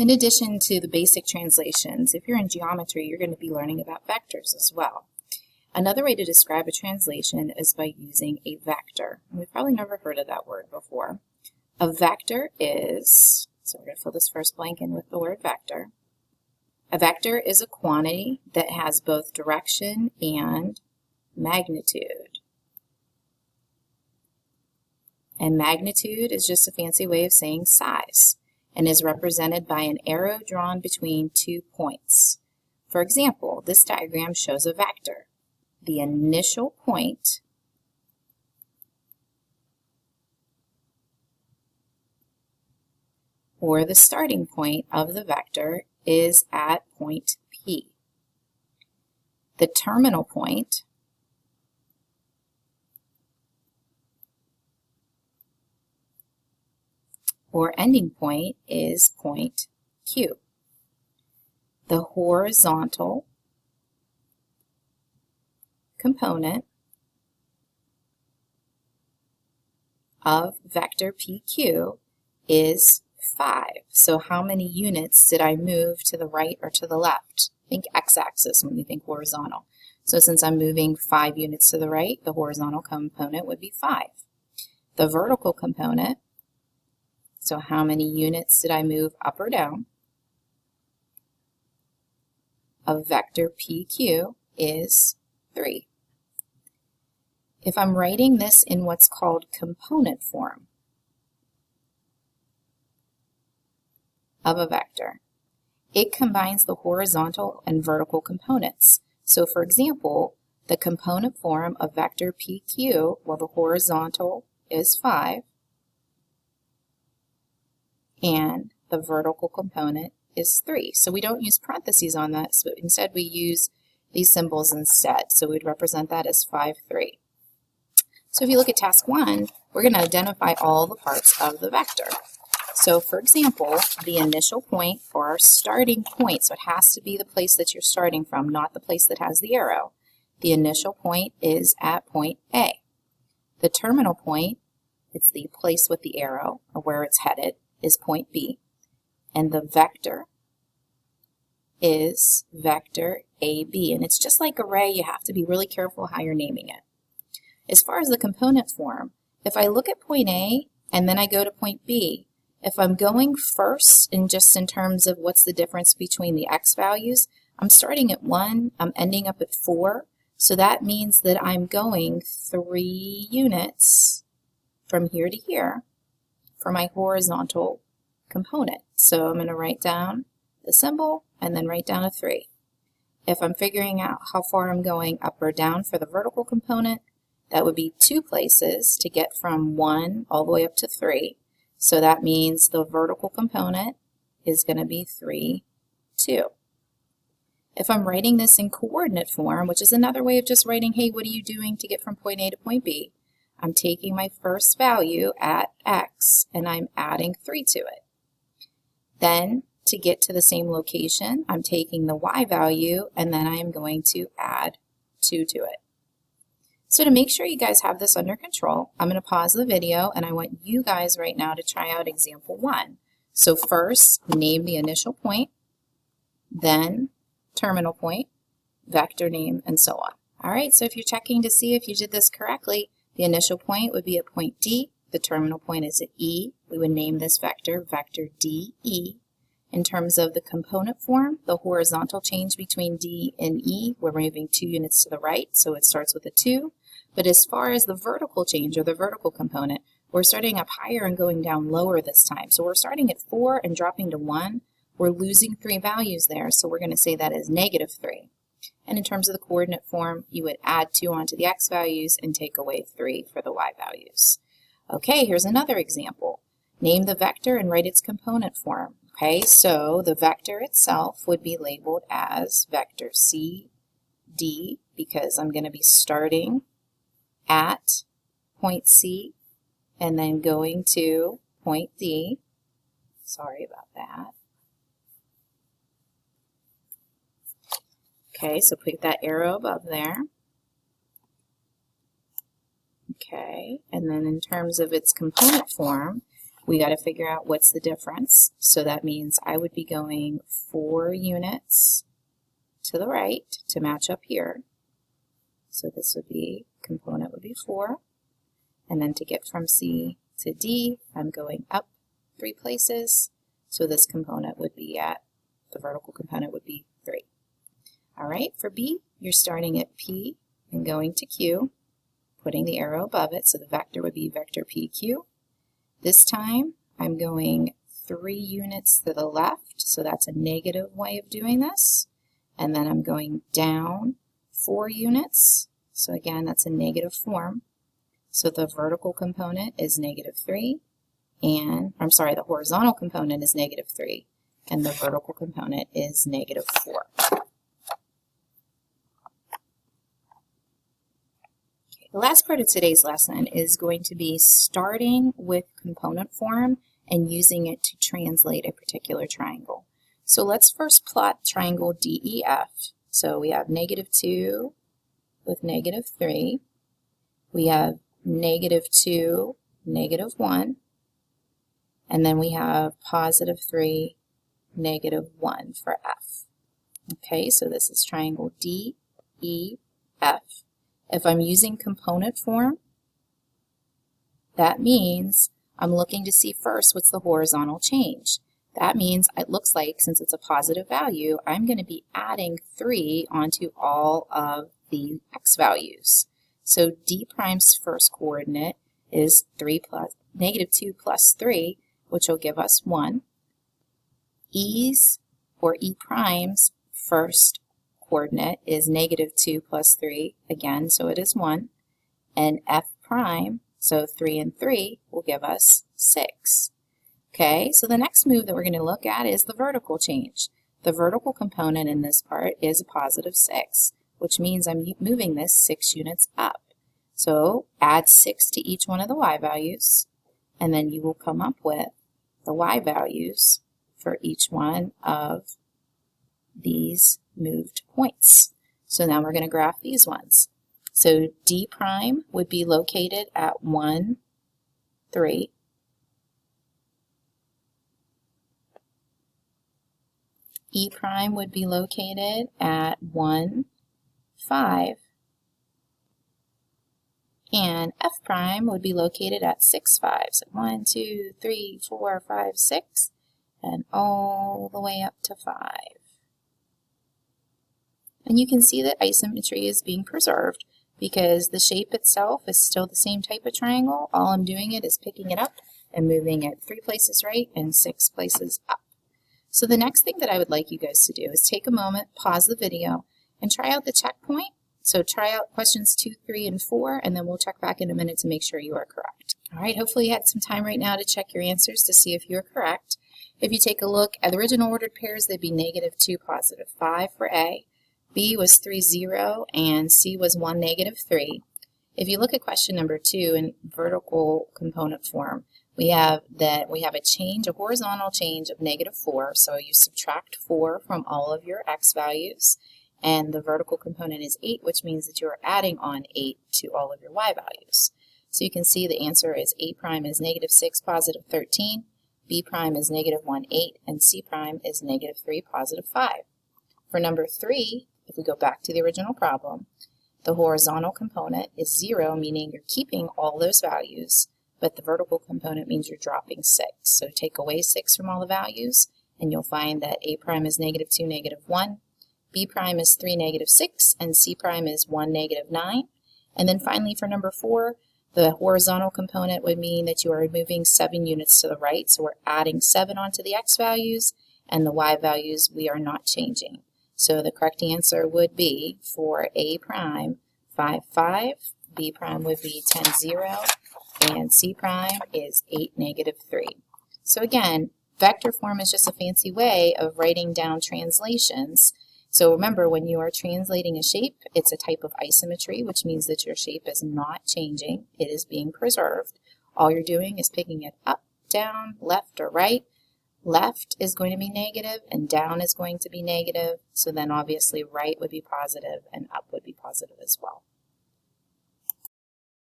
In addition to the basic translations, if you're in geometry, you're going to be learning about vectors as well. Another way to describe a translation is by using a vector. And we've probably never heard of that word before. A vector is, so we're going to fill this first blank in with the word vector. A vector is a quantity that has both direction and magnitude. And magnitude is just a fancy way of saying size, and is represented by an arrow drawn between 2 points. For example, this diagram shows a vector. The initial point or the starting point of the vector is at point P. The terminal point or ending point is point Q. The horizontal component of vector PQ is 5. So how many units did I move to the right or to the left? Think x-axis when you think horizontal. So since I'm moving 5 units to the right, the horizontal component would be 5. The vertical component, so how many units did I move up or down, of vector PQ is 3. If I'm writing this in what's called component form of a vector, it combines the horizontal and vertical components. So for example, the component form of vector PQ, well, the horizontal is 5, and the vertical component is 3. So we don't use parentheses on that, so instead we use these symbols instead. So we'd represent that as 5, 3. So if you look at task 1, we're going to identify all the parts of the vector. So for example, the initial point or our starting point, so it has to be the place that you're starting from, not the place that has the arrow. The initial point is at point A. The terminal point, it's the place with the arrow or where it's headed, is point B. And the vector is vector AB. And it's just like array, you have to be really careful how you're naming it. As far as the component form, if I look at point A and then I go to point B, if I'm going first in terms of what's the difference between the x values, I'm starting at 1, I'm ending up at 4, so that means that I'm going 3 units from here to here for my horizontal component. So I'm going to write down the symbol and then write down a 3. If I'm figuring out how far I'm going up or down for the vertical component, that would be 2 places to get from 1 all the way up to 3. So that means the vertical component is going to be 3, 2. If I'm writing this in coordinate form, which is another way of just writing, hey, what are you doing to get from point A to point B? I'm taking my first value at x and I'm adding 3 to it. Then to get to the same location, I'm taking the y value and then I'm going to add 2 to it. So to make sure you guys have this under control, I'm going to pause the video and I want you guys right now to try out example 1. So first, name the initial point, then terminal point, vector name, and so on. All right, so if you're checking to see if you did this correctly, the initial point would be at point D, the terminal point is at E. We would name this vector, vector DE. In terms of the component form, the horizontal change between D and E, we're moving 2 units to the right, so it starts with a 2. But as far as the vertical change or the vertical component, we're starting up higher and going down lower this time. So we're starting at 4 and dropping to 1. We're losing 3 values there, so we're going to say that is negative 3. And in terms of the coordinate form, you would add 2 onto the x values and take away 3 for the y values. Okay, here's another example. Name the vector and write its component form. Okay, so the vector itself would be labeled as vector CD because I'm going to be starting at point C and then going to point D. Sorry about that. Okay, so put that arrow above there. Okay, and then in terms of its component form, we got to figure out what's the difference. So that means I would be going 4 units to the right to match up here. So this would be, component would be 4. And then to get from C to D, I'm going up 3 places. So this component would be at, the vertical component would be 3. All right, for B, you're starting at P and going to Q, putting the arrow above it, so the vector would be vector PQ. This time, I'm going 3 units to the left, so that's a negative way of doing this. And then I'm going down 4 units, so again, that's a negative form. So the vertical component is -3, and, I'm sorry, the horizontal component is -3, and the vertical component is -4. The last part of today's lesson is going to be starting with component form and using it to translate a particular triangle. So let's first plot triangle DEF. So we have -2 with -3. We have -2, -1. And then we have +3, -1 for F. Okay, so this is triangle DEF. If I'm using component form, that means I'm looking to see first what's the horizontal change. That means it looks like, since it's a positive value, I'm going to be adding 3 onto all of the x values. So D prime's first coordinate is -2 plus 3, which will give us 1. E's, or E prime's first coordinate is -2 plus 3, again, so it is 1. And F prime, so 3 and 3, will give us 6. Okay, so the next move that we're going to look at is the vertical change. The vertical component in this part is a +6, which means I'm moving this 6 units up. So add 6 to each one of the y values, and then you will come up with the y values for each one of these moved points. So now we're going to graph these ones. So D prime would be located at 1, 3. E prime would be located at 1, 5. And F prime would be located at 6, 5. So 1, 2, 3, 4, 5, 6, and all the way up to 5. And you can see that isometry is being preserved because the shape itself is still the same type of triangle. All I'm doing is picking it up and moving it 3 places right and 6 places up. So the next thing that I would like you guys to do is take a moment, pause the video, and try out the checkpoint. So try out questions 2, 3, and 4, and then we'll check back in a minute to make sure you are correct. All right, hopefully you had some time right now to check your answers to see if you are correct. If you take a look at the original ordered pairs, they'd be -2, +5 for A. B was 3, 0, and C was 1, -3. If you look at question number 2 in vertical component form, we have a change, a horizontal change of -4. So you subtract 4 from all of your x values, and the vertical component is 8, which means that you're adding on 8 to all of your y values. So you can see the answer is A prime is -6, +13, B prime is -1, 8, and C prime is -3, +5. For number 3, if we go back to the original problem, the horizontal component is 0, meaning you're keeping all those values, but the vertical component means you're dropping 6. So take away 6 from all the values, and you'll find that A prime is -2, -1, B prime is 3, -6, and C prime is 1, -9. And then finally for number 4, the horizontal component would mean that you are moving 7 units to the right, so we're adding 7 onto the x values, and the y values we are not changing. So the correct answer would be for A prime 5, 5, B prime would be 10, 0, and C prime is 8, -3. So again, vector form is just a fancy way of writing down translations. So remember, when you are translating a shape, it's a type of isometry, which means that your shape is not changing. It is being preserved. All you're doing is picking it up, down, left, or right. Left is going to be negative, and down is going to be negative. So then obviously right would be positive, and up would be positive as well.